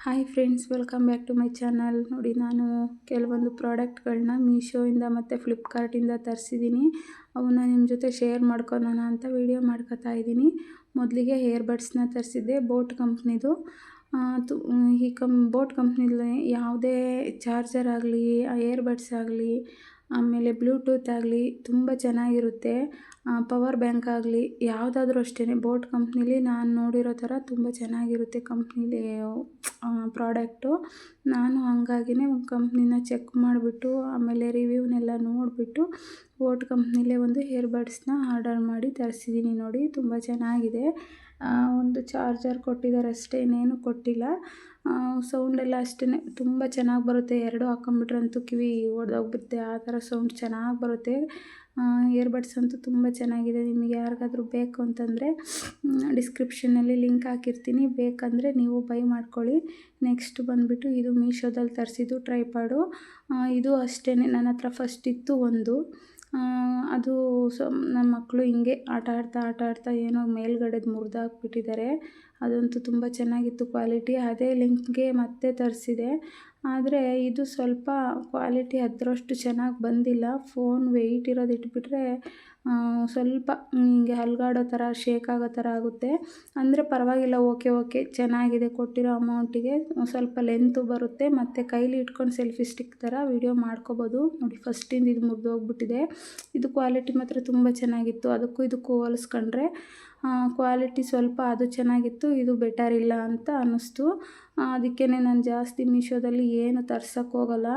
Hi friends, welcome back to my channel. ನೋಡಿ, ನಾನು ಕೆಲವೊಂದು ಪ್ರಾಡಕ್ಟ್ಗಳನ್ನ ಮೀಶೋಯಿಂದ ಮತ್ತು ಫ್ಲಿಪ್ಕಾರ್ಟಿಂದ ತರಿಸಿದ್ದೀನಿ. ಅವನ್ನ ನಿಮ್ಮ ಜೊತೆ ಶೇರ್ ಮಾಡ್ಕೊಳೋಣ ಅಂತ ವಿಡಿಯೋ ಮಾಡ್ಕೊತಾ ಇದ್ದೀನಿ. ಮೊದಲಿಗೆ ಏರ್ಬಡ್ಸ್ನ ತರಿಸಿದ್ದೆ, ಬೋಟ್ ಕಂಪ್ನಿದು. ಈ ಬೋಟ್ ಕಂಪ್ನಿಲಿ ಯಾವುದೇ ಚಾರ್ಜರ್ ಆಗಲಿ, ಏರ್ಬಡ್ಸ್ ಆಗಲಿ, ಆಮೇಲೆ ಬ್ಲೂಟೂತ್ ಆಗಲಿ ತುಂಬ ಚೆನ್ನಾಗಿರುತ್ತೆ. ಪವರ್ ಬ್ಯಾಂಕ್ ಆಗಲಿ ಯಾವುದಾದ್ರೂ ಅಷ್ಟೇ, ಬೋಟ್ ಕಂಪ್ನಿಲಿ ನಾನು ನೋಡಿರೋ ಥರ ತುಂಬ ಚೆನ್ನಾಗಿರುತ್ತೆ ಕಂಪ್ನಿಲಿ ಪ್ರಾಡಕ್ಟು. ನಾನು ಹಂಗಾಗಿನೇ ಒಂದು ಕಂಪ್ನಿನ ಚೆಕ್ ಮಾಡಿಬಿಟ್ಟು ಆಮೇಲೆ ರಿವ್ಯೂನೆಲ್ಲ ನೋಡಿಬಿಟ್ಟು ಬೋಟ್ ಕಂಪ್ನಿಲೇ ಒಂದು ಏರ್ಬಡ್ಸ್ನ ಆರ್ಡರ್ ಮಾಡಿ ತರಿಸಿದ್ದೀನಿ. ನೋಡಿ, ತುಂಬ ಚೆನ್ನಾಗಿದೆ. ಒಂದು ಚಾರ್ಜರ್ ಕೊಟ್ಟಿದ್ದಾರೆ ಅಷ್ಟೇ, ಇನ್ನೇನು ಕೊಟ್ಟಿಲ್ಲ. ಸೌಂಡೆಲ್ಲ ಅಷ್ಟೇ ತುಂಬ ಚೆನ್ನಾಗಿ ಬರುತ್ತೆ. ಎರಡು ಹಾಕೊಂಬಿಟ್ರಂತೂ ಕಿವಿ ಒಡೆದೋಗ್ಬಿಡುತ್ತೆ, ಆ ಥರ ಸೌಂಡ್ ಚೆನ್ನಾಗಿ ಬರುತ್ತೆ. ಇಯರ್ಬಡ್ಸ್ ಅಂತೂ ತುಂಬ ಚೆನ್ನಾಗಿದೆ. ನಿಮಗೆ ಯಾರಿಗಾದ್ರೂ ಬೇಕು ಅಂತಂದರೆ ಡಿಸ್ಕ್ರಿಪ್ಷನಲ್ಲಿ ಲಿಂಕ್ ಹಾಕಿರ್ತೀನಿ, ಬೇಕಂದರೆ ನೀವು ಬೈ ಮಾಡ್ಕೊಳ್ಳಿ. ನೆಕ್ಸ್ಟ್ ಬಂದುಬಿಟ್ಟು ಇದು ಮೀಶೋದಲ್ಲಿ ತರಿಸಿದ್ದು ಟ್ರೈಪಾಡು. ಇದು ಅಷ್ಟೇ, ನನ್ನ ಹತ್ರ ಫಸ್ಟ್ ಇತ್ತು ಒಂದು. ಅದು ನನ್ನ ಮಕ್ಕಳು ಹಿಂಗೆ ಆಟ ಆಡ್ತಾ ಏನೋ ಮೇಲ್ಗಡೆದು ಮುರಿದಾಕ್ಬಿಟ್ಟಿದ್ದಾರೆ. ಅದಂತೂ ತುಂಬ ಚೆನ್ನಾಗಿತ್ತು ಕ್ವಾಲಿಟಿ. ಅದೇ ಲಿಂಕ್ಗೆ ಮತ್ತೆ ತರಿಸಿದೆ, ಆದರೆ ಇದು ಸ್ವಲ್ಪ ಕ್ವಾಲಿಟಿ ಅದರಷ್ಟು ಚೆನ್ನಾಗಿ ಬಂದಿಲ್ಲ. ಫೋನ್ ವೆಯ್ಟ್ ಇರೋದು ಇಟ್ಬಿಟ್ರೆ ಸ್ವಲ್ಪ ಹಿಂಗೆ ಅಲ್ಗಾಡೋ ಥರ, ಶೇಕ್ ಆಗೋ ಥರ ಆಗುತ್ತೆ. ಅಂದರೆ ಪರವಾಗಿಲ್ಲ, ಓಕೆ ಚೆನ್ನಾಗಿದೆ. ಕೊಟ್ಟಿರೋ ಅಮೌಂಟಿಗೆ ಸ್ವಲ್ಪ ಲೆಂತು ಬರುತ್ತೆ, ಮತ್ತು ಕೈಲಿ ಇಟ್ಕೊಂಡು ಸೆಲ್ಫಿ ಸ್ಟಿಕ್ ಥರ ವೀಡಿಯೋ ಮಾಡ್ಕೋಬೋದು. ನೋಡಿ, ಫಸ್ಟಿಂದ ಇದು ಮುರಿದೋಗ್ಬಿಟ್ಟಿದೆ. ಇದು ಕ್ವಾಲಿಟಿ ಮಾತ್ರ ತುಂಬ ಚೆನ್ನಾಗಿತ್ತು. ಇದಕ್ಕೂ ಹೋಲಿಸ್ಕೊಂಡ್ರೆ ಕ್ವಾಲಿಟಿ ಸ್ವಲ್ಪ ಅದು ಚೆನ್ನಾಗಿತ್ತು, ಇದು ಬೆಟರ್ ಇಲ್ಲ ಅಂತ ಅನ್ನಿಸ್ತು. ಅದಕ್ಕೇ ನಾನು ಜಾಸ್ತಿ ಮೀಶೋದಲ್ಲಿ ಏನು ತರ್ಸೋಕ್ಕೆ ಹೋಗಲ್ಲ.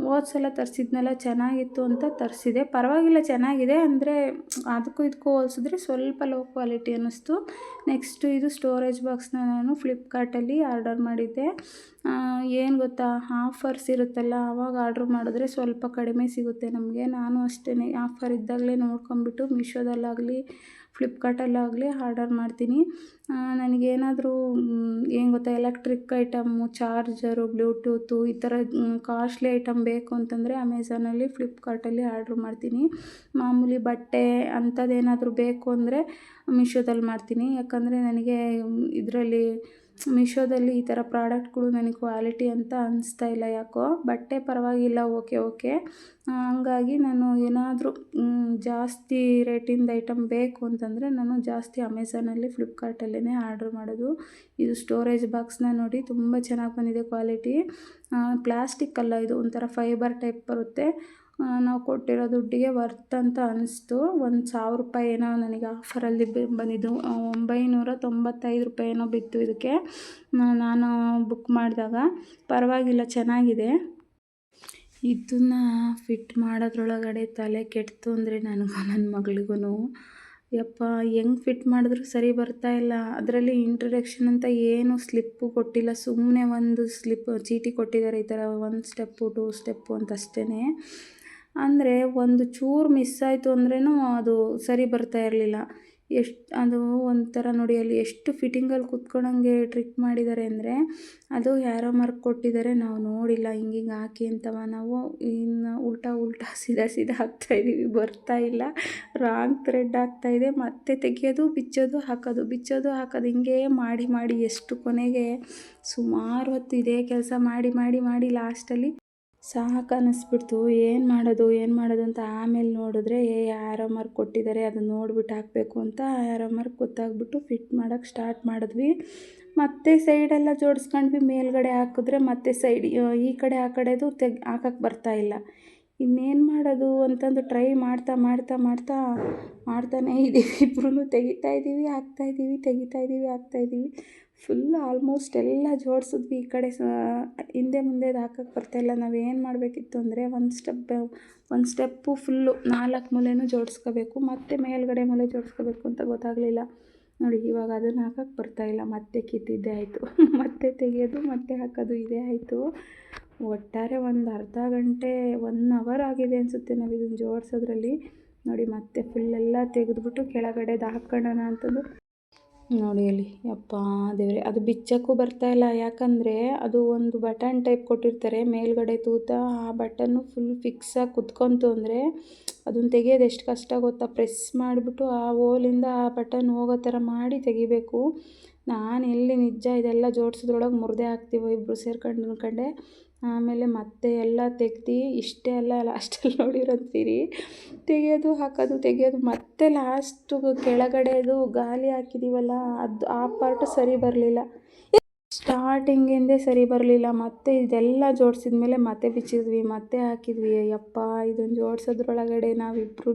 ಹೋದ ಸಲ ತರಿಸಿದ್ನೆಲ್ಲ ಚೆನ್ನಾಗಿತ್ತು ಅಂತ ತರಿಸಿದೆ. ಪರವಾಗಿಲ್ಲ, ಚೆನ್ನಾಗಿದೆ. ಅಂದರೆ ಇದಕ್ಕೂ ಹೋಲಿಸಿದ್ರೆ ಸ್ವಲ್ಪ ಲೋ ಕ್ವಾಲಿಟಿ ಅನ್ನಿಸ್ತು. ನೆಕ್ಸ್ಟು ಇದು ಸ್ಟೋರೇಜ್ ಬಾಕ್ಸ್ನ ನಾನು ಫ್ಲಿಪ್ಕಾರ್ಟಲ್ಲಿ ಆರ್ಡರ್ ಮಾಡಿದ್ದೆ. ಏನು ಗೊತ್ತಾ, ಆಫರ್ಸ್ ಇರುತ್ತಲ್ಲ, ಆವಾಗ ಆರ್ಡ್ರ್ ಮಾಡಿದ್ರೆ ಸ್ವಲ್ಪ ಕಡಿಮೆ ಸಿಗುತ್ತೆ ನಮಗೆ. ನಾನು ಅಷ್ಟೇ, ಆಫರ್ ಇದ್ದಾಗಲೇ ನೋಡ್ಕೊಂಬಿಟ್ಟು ಮೀಶೋದಲ್ಲಾಗಲಿ ಫ್ಲಿಪ್ಕಾರ್ಟಲ್ಲಾಗಲಿ ಆರ್ಡರ್ ಮಾಡ್ತೀನಿ. ನನಗೇನಾದರೂ ಏನು ಗೊತ್ತಾ, ಎಲೆಕ್ಟ್ರಿಕ್ ಐಟಮು, ಚಾರ್ಜರು, ಬ್ಲೂಟೂತು ಈ ಥರ ಕಾಸ್ಟ್ಲಿ ಐಟಮ್ ಬೇಕು ಅಂತಂದರೆ ಅಮೆಝಾನಲ್ಲಿ, ಫ್ಲಿಪ್ಕಾರ್ಟಲ್ಲಿ ಆರ್ಡ್ರ್ ಮಾಡ್ತೀನಿ. ಮಾಮೂಲಿ ಬಟ್ಟೆ ಅಂಥದ್ದೇನಾದರೂ ಬೇಕು ಅಂದರೆ ಮೀಶೋದಲ್ಲಿ ಮಾಡ್ತೀನಿ. ಯಾಕಂದರೆ ನನಗೆ ಇದರಲ್ಲಿ ಮೀಶೋದಲ್ಲಿ ಈ ಥರ ಪ್ರಾಡಕ್ಟ್ಗಳು ನನಗೆ ಕ್ವಾಲಿಟಿ ಅಂತ ಅನ್ನಿಸ್ತಾ ಇಲ್ಲ ಯಾಕೋ. ಬಟ್ಟೆ ಪರವಾಗಿಲ್ಲ, ಓಕೆ. ಹಂಗಾಗಿ ನಾನು ಏನಾದರೂ ಜಾಸ್ತಿ ರೇಟಿಂದ ಐಟಮ್ ಬೇಕು ಅಂತಂದರೆ ನಾನು ಜಾಸ್ತಿ ಅಮೆಝಾನಲ್ಲಿ, ಫ್ಲಿಪ್ಕಾರ್ಟಲ್ಲೇ ಆರ್ಡ್ರ್ ಮಾಡೋದು. ಇದು ಸ್ಟೋರೇಜ್ ಬಾಕ್ಸ್ನ ನೋಡಿ, ತುಂಬ ಚೆನ್ನಾಗಿ ಬಂದಿದೆ ಕ್ವಾಲಿಟಿ. ಪ್ಲಾಸ್ಟಿಕ್ ಅಲ್ಲ, ಇದು ಒಂಥರ ಫೈಬರ್ ಟೈಪ್ ಬರುತ್ತೆ. ನಾವು ಕೊಟ್ಟಿರೋ ದುಡ್ಡಿಗೆ ವರ್ತ್ ಅಂತ ಅನ್ನಿಸ್ತು. ₹1,000 ಏನೋ ನನಗೆ ಆಫರಲ್ಲಿ ಬಂದಿದ್ದು. ₹995 ಏನೋ ಬಿತ್ತು ಇದಕ್ಕೆ ನಾನು ಬುಕ್ ಮಾಡಿದಾಗ. ಪರವಾಗಿಲ್ಲ, ಚೆನ್ನಾಗಿದೆ. ಇದನ್ನು ಫಿಟ್ ಮಾಡೋದ್ರೊಳಗಡೆ ತಲೆ ಕೆಡ್ತು ಅಂದರೆ ನನಗೂ ನನ್ನ ಮಗಳಿಗೂ. ಯಪ್ಪ, ಹೆಂಗೆ ಫಿಟ್ ಮಾಡಿದ್ರು ಸರಿ ಬರ್ತಾಯಿಲ್ಲ. ಅದರಲ್ಲಿ ಇಂಟ್ರಡಕ್ಷನ್ ಅಂತ ಏನು ಸ್ಲಿಪ್ಪು ಕೊಟ್ಟಿಲ್ಲ, ಸುಮ್ಮನೆ ಒಂದು ಚೀಟಿ ಕೊಟ್ಟಿದ್ದಾರೆ. ಈ ಥರ 1 ಸ್ಟೆಪ್ಪು 2 ಸ್ಟೆಪ್ಪು ಅಂತ ಅಷ್ಟೇ. ಅಂದರೆ ಒಂದು ಚೂರು ಮಿಸ್ ಆಯಿತು ಅಂದ್ರೂ ಅದು ಸರಿ ಬರ್ತಾ ಇರಲಿಲ್ಲ. ಅದು ಒಂಥರ ನೋಡಿ, ಅಲ್ಲಿ ಎಷ್ಟು ಫಿಟ್ಟಿಂಗಲ್ಲಿ ಕೂತ್ಕೊಳ್ಳೋಂಗೆ ಟ್ರಿಕ್ ಮಾಡಿದ್ದಾರೆ ಅಂದರೆ, ಅದು ಯಾರೋ ಮಾರ್ಕ್ ಕೊಟ್ಟಿದ್ದಾರೆ, ನಾವು ನೋಡಿಲ್ಲ. ಹಿಂಗೆ ಹಾಕಿ ಅಂತವ ನಾವು ಇನ್ನು ಉಲ್ಟಾ ಸೀದಾ ಹಾಕ್ತಾಯಿದ್ದೀವಿ, ಬರ್ತಾಯಿಲ್ಲ. ರಾಂಗ್ ಥ್ರೆಡ್ ಆಗ್ತಾಯಿದೆ. ಮತ್ತೆ ತೆಗಿಯೋದು, ಬಿಚ್ಚೋದು ಹಾಕೋದು ಹಿಂಗೆ ಮಾಡಿ ಎಷ್ಟು ಕೊನೆಗೆ ಸುಮಾರು ಹೊತ್ತು ಇದೇ ಕೆಲಸ ಮಾಡಿ ಲಾಸ್ಟಲ್ಲಿ ಸಾಕು ಅನ್ನಿಸ್ಬಿಡ್ತು. ಏನು ಮಾಡೋದು ಅಂತ ಆಮೇಲೆ ನೋಡಿದ್ರೆ ಯಾರೋ ಮಾರ್ಕ್ ಕೊಟ್ಟಿದ್ದಾರೆ, ಅದನ್ನ ನೋಡ್ಬಿಟ್ಟು ಹಾಕಬೇಕು ಅಂತ ಯಾರೋ ಮಾರ್ಕ್ ಗೊತ್ತಾಗ್ಬಿಟ್ಟು ಫಿಟ್ ಮಾಡೋಕ್ಕೆ ಸ್ಟಾರ್ಟ್ ಮಾಡಿದ್ವಿ. ಮತ್ತೆ ಸೈಡೆಲ್ಲ ಜೋಡಿಸ್ಕೊಂಡ್ವಿ. ಮೇಲ್ಗಡೆ ಹಾಕಿದ್ರೆ ಮತ್ತೆ ಸೈಡ್ ಈ ಕಡೆ ಆ ಕಡೆದು ಹಾಕಕ್ಕೆ ಬರ್ತಾಯಿಲ್ಲ. ಇನ್ನೇನು ಮಾಡೋದು ಅಂತಂದು ಟ್ರೈ ಮಾಡ್ತಾನೇ ಇದ್ದೀವಿ. ಇಬ್ಬರೂ ತೆಗಿತಾ ಇದ್ದೀವಿ, ಹಾಕ್ತಾಯಿದ್ದೀವಿ. ಫುಲ್ ಆಲ್ಮೋಸ್ಟ್ ಎಲ್ಲ ಜೋಡಿಸಿದ್ವಿ. ಈ ಕಡೆ ಹಿಂದೆ ಮುಂದೆದು ಹಾಕಕ್ಕೆ ಬರ್ತಾಯಿಲ್ಲ. ನಾವೇನು ಮಾಡಬೇಕಿತ್ತು ಅಂದರೆ, ಒಂದು ಸ್ಟೆಪ್ಪು ಫುಲ್ಲು 4 ಮೂಲೆನೂ ಜೋಡಿಸ್ಕೋಬೇಕು, ಮತ್ತು ಮೇಲ್ಗಡೆ ಮೂಲೆ ಜೋಡಿಸ್ಕೋಬೇಕು ಅಂತ ಗೊತ್ತಾಗಲಿಲ್ಲ. ನೋಡಿ, ಇವಾಗ ಅದನ್ನು ಹಾಕಕ್ಕೆ ಬರ್ತಾಯಿಲ್ಲ. ಮತ್ತೆ ಕಿತ್ತಿದ್ದೇ ಆಯಿತು. ಮತ್ತೆ ತೆಗೆಯೋದು, ಮತ್ತೆ ಹಾಕೋದು, ಇದೇ ಆಯಿತು. ಒಟ್ಟಾರೆ ಒಂದು ಅರ್ಧ ಗಂಟೆ 1 ಅವರ್ ಆಗಿದೆ ಅನಿಸುತ್ತೆ ನಾವು ಇದನ್ನು ಜೋಡಿಸೋದ್ರಲ್ಲಿ. ನೋಡಿ, ಮತ್ತೆ ಫುಲ್ಲೆಲ್ಲ ತೆಗೆದ್ಬಿಟ್ಟು ಕೆಳಗಡೆದು ಹಾಕ್ಕೊಳ್ಳೋಣ ಅಂತಂದು ನೋಡಿ ಅಲ್ಲಿ. ಯಪ್ಪ ದೇವ್ರೆ, ಅದು ಬಿಚ್ಚೋಕ್ಕೂ ಬರ್ತಾಯಿಲ್ಲ. ಯಾಕಂದರೆ ಅದು ಒಂದು ಬಟನ್ ಟೈಪ್ ಕೊಟ್ಟಿರ್ತಾರೆ ಮೇಲ್ಗಡೆ ತೂತ, ಆ ಬಟನ್ನು ಫುಲ್ ಫಿಕ್ಸಾಗಿ ಕುತ್ಕೊಂತು ಅಂದರೆ ಅದನ್ನು ತೆಗೆಯೋದು ಎಷ್ಟು ಕಷ್ಟ ಗೊತ್ತಾ. ಪ್ರೆಸ್ ಮಾಡಿಬಿಟ್ಟು ಆ ಹೋಲಿಂದ ಆ ಬಟನ್ ಹೋಗೋ ಥರ ಮಾಡಿ ತೆಗಿಬೇಕು. ನಾನು ಎಲ್ಲಿ ನಿಜ ಇದೆಲ್ಲ ಜೋಡಿಸೋದ್ರೊಳಗೆ ಮುರಿದೇ ಹಾಕ್ತೀವಿ ಇಬ್ಬರು ಸೇರ್ಕೊಂಡು ಅನ್ಕೊಂಡೆ. ಆಮೇಲೆ ಮತ್ತೆ ಎಲ್ಲ ತೆಗ್ದು ಇಷ್ಟೇ ಅಲ್ಲ ಲಾಸ್ಟಲ್ಲಿ ನೋಡಿರಂತೀರಿ ತೆಗೆಯೋದು ಹಾಕೋದು ತೆಗೆಯೋದು ಮತ್ತೆ ಲಾಸ್ಟು ಕೆಳಗಡೆದು ಗಾಲಿ ಹಾಕಿದ್ದೀವಲ್ಲ ಅದು ಆ ಪಾರ್ಟು ಸರಿ ಬರಲಿಲ್ಲ. ಸ್ಟಾರ್ಟಿಂಗಿಂದೇ ಸರಿ ಬರಲಿಲ್ಲ. ಮತ್ತೆ ಇದೆಲ್ಲ ಜೋಡಿಸಿದ ಮೇಲೆ ಮತ್ತೆ ಬಿಚ್ಚಿದ್ವಿ, ಮತ್ತೆ ಹಾಕಿದ್ವಿ. ಯಪ್ಪ ಇದನ್ನು ಜೋಡಿಸೋದ್ರೊಳಗಡೆ ನಾವಿಬ್ರೂ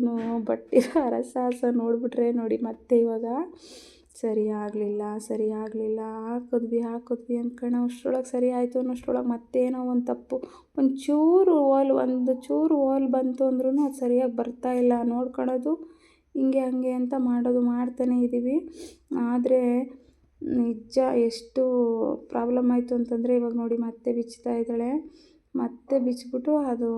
ಬಟ್ಟಿರೋ ಹರಸಾಹಸ ನೋಡಿಬಿಟ್ರೆ ನೋಡಿ. ಮತ್ತೆ ಇವಾಗ ಸರಿ ಆಗಲಿಲ್ಲ ಹಾಕಿದ್ವಿ ಅಂದ್ಕೊಂಡು ಅಷ್ಟರೊಳಗೆ ಸರಿ ಆಯಿತು ಅನ್ನೋಷ್ಟರೊಳಗೆ ಮತ್ತೇನೋ ಒಂದು ತಪ್ಪು, ಒಂದು ಚೂರು ಹೋಲ್ ಬಂತು ಅಂದ್ರೂ ಅದು ಸರಿಯಾಗಿ ಬರ್ತಾಯಿಲ್ಲ. ನೋಡ್ಕೊಳ್ಳೋದು ಹಿಂಗೆ ಹಂಗೆ ಅಂತ ಮಾಡ್ತಾನೇ ಇದ್ದೀವಿ. ಆದರೆ ನಿಜ ಎಷ್ಟು ಪ್ರಾಬ್ಲಮ್ ಆಯಿತು ಅಂತಂದರೆ ಇವಾಗ ನೋಡಿ ಮತ್ತೆ ಬಿಚ್ತಾ ಇದ್ದಾಳೆ. ಮತ್ತೆ ಬಿಚ್ಚಿಬಿಟ್ಟು ಅದು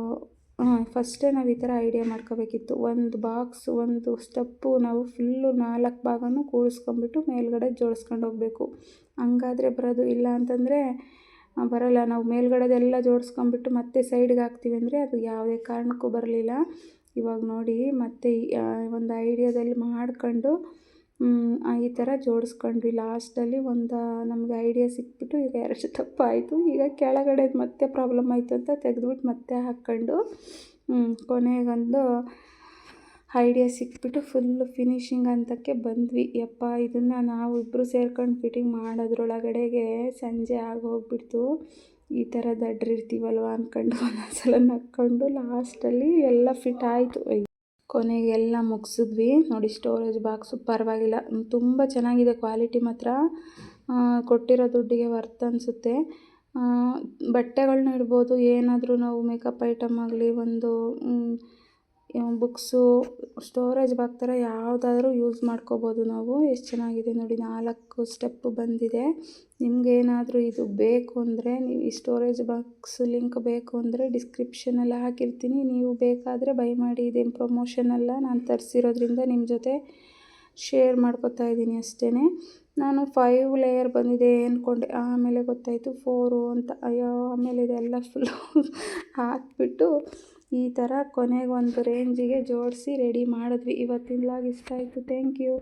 ಫಸ್ಟೇ ನಾವು ಈ ಥರ ಐಡಿಯಾ ಮಾಡ್ಕೋಬೇಕಿತ್ತು. ಒಂದು ಬಾಕ್ಸು ಒಂದು ಸ್ಟೆಪ್ಪು ನಾವು ಫುಲ್ಲು 4 ಭಾಗನೂ ಕೂಡಿಸ್ಕೊಂಬಿಟ್ಟು ಮೇಲ್ಗಡೆ ಜೋಡಿಸ್ಕೊಂಡು ಹೋಗಬೇಕು. ಹಂಗಾದರೆ ಬರೋದು. ಇಲ್ಲ ಅಂತಂದರೆ ಬರೋಲ್ಲ. ನಾವು ಮೇಲ್ಗಡೆದೆಲ್ಲ ಜೋಡಿಸ್ಕೊಂಬಿಟ್ಟು ಮತ್ತೆ ಸೈಡ್ಗೆ ಹಾಕ್ತೀವಿ ಅಂದರೆ ಅದು ಯಾವುದೇ ಕಾರಣಕ್ಕೂ ಬರಲಿಲ್ಲ. ಇವಾಗ ನೋಡಿ ಮತ್ತೆ ಒಂದು ಐಡಿಯಾದಲ್ಲಿ ಮಾಡ್ಕೊಂಡು ಈ ಥರ ಜೋಡಿಸ್ಕೊಂಡ್ವಿ. ಲಾಸ್ಟಲ್ಲಿ ನಮಗೆ ಐಡಿಯಾ ಸಿಕ್ಬಿಟ್ಟು ಈಗ 2 ತಪ್ಪಾಯಿತು. ಈಗ ಕೆಳಗಡೆದು ಮತ್ತೆ ಪ್ರಾಬ್ಲಮ್ ಆಯಿತು ಅಂತ ತೆಗೆದ್ಬಿಟ್ಟು ಮತ್ತೆ ಹಾಕ್ಕೊಂಡು ಕೊನೆಗೊಂದು ಐಡಿಯಾ ಸಿಕ್ಬಿಟ್ಟು ಫುಲ್ಲು ಫಿನಿಷಿಂಗ್ ಹಂತಕ್ಕೆ ಬಂದ್ವಿ. ಯಪ್ಪ ಇದನ್ನು ನಾವು ಇಬ್ಬರು ಸೇರ್ಕೊಂಡು ಫಿಟ್ಟಿಂಗ್ ಮಾಡೋದ್ರೊಳಗಡೆಗೆ ಸಂಜೆ ಆಗೋಗ್ಬಿಡ್ತು. ಈ ಥರ ದಡ್ರಿರ್ತೀವಲ್ವ ಅಂದ್ಕೊಂಡು ಒಂದೊಂದ್ಸಲ ನಕ್ಕೊಂಡು ಲಾಸ್ಟಲ್ಲಿ ಎಲ್ಲ ಫಿಟ್ ಆಯಿತು. ಕೊನೆಗೆ ಎಲ್ಲ ಮುಗಿಸಿದ್ವಿ ನೋಡಿ. ಸ್ಟೋರೇಜ್ ಬಾಕ್ಸು ಪರವಾಗಿಲ್ಲ, ತುಂಬ ಚೆನ್ನಾಗಿದೆ. ಕ್ವಾಲಿಟಿ ಮಾತ್ರ ಕೊಟ್ಟಿರೋ ದುಡ್ಡಿಗೆ ವರ್ತ್ ಅನಿಸುತ್ತೆ. ಬಟ್ಟೆಗಳನ್ನ ಇಡ್ಬೋದು, ಏನಾದರೂ ನಾವು ಮೇಕಪ್ ಐಟಮ್ ಆಗಲಿ, ಒಂದು ಬುಕ್ಸು, ಸ್ಟೋರೇಜ್ ಬಾಕ್ಸ್ ಥರ ಯಾವುದಾದ್ರೂ ಯೂಸ್ ಮಾಡ್ಕೋಬೋದು ನಾವು. ಎಷ್ಟು ಚೆನ್ನಾಗಿದೆ ನೋಡಿ. 4 ಸ್ಟೆಪ್ಪು ಬಂದಿದೆ. ನಿಮಗೇನಾದರೂ ಇದು ಬೇಕು ಅಂದರೆ ನೀವು ಈ ಸ್ಟೋರೇಜ್ ಬಾಕ್ಸ್ ಲಿಂಕ್ ಬೇಕು ಅಂದರೆ ಡಿಸ್ಕ್ರಿಪ್ಷನಲ್ಲಿ ಹಾಕಿರ್ತೀನಿ. ನೀವು ಬೇಕಾದರೆ ಬೈ ಮಾಡಿ. ಇದೇನು ಪ್ರಮೋಷನ್ ಅಲ್ಲ, ನಾನು ತರಿಸಿರೋದ್ರಿಂದ ನಿಮ್ಮ ಜೊತೆ ಶೇರ್ ಮಾಡ್ಕೊತಾ ಇದ್ದೀನಿ ಅಷ್ಟೇ. ನಾನು 5 ಲೇಯರ್ ಬಂದಿದೆ ಅಂದ್ಕೊಂಡೆ, ಆಮೇಲೆ ಗೊತ್ತಾಯಿತು 4 ಅಂತ. ಅಯ್ಯೋ, ಆಮೇಲೆ ಇದೆಲ್ಲ ಫುಲ್ಲು ಹಾಕ್ಬಿಟ್ಟು ಈ ಥರ ಕೊನೆಗೆ ಒಂದು ರೇಂಜಿಗೆ ಜೋಡಿಸಿ ರೆಡಿ ಮಾಡಿದ್ವಿ. ಇವತ್ತಿನ ವ್ಲಾಗ್ ಇಷ್ಟ ಆಯಿತು. Thank you.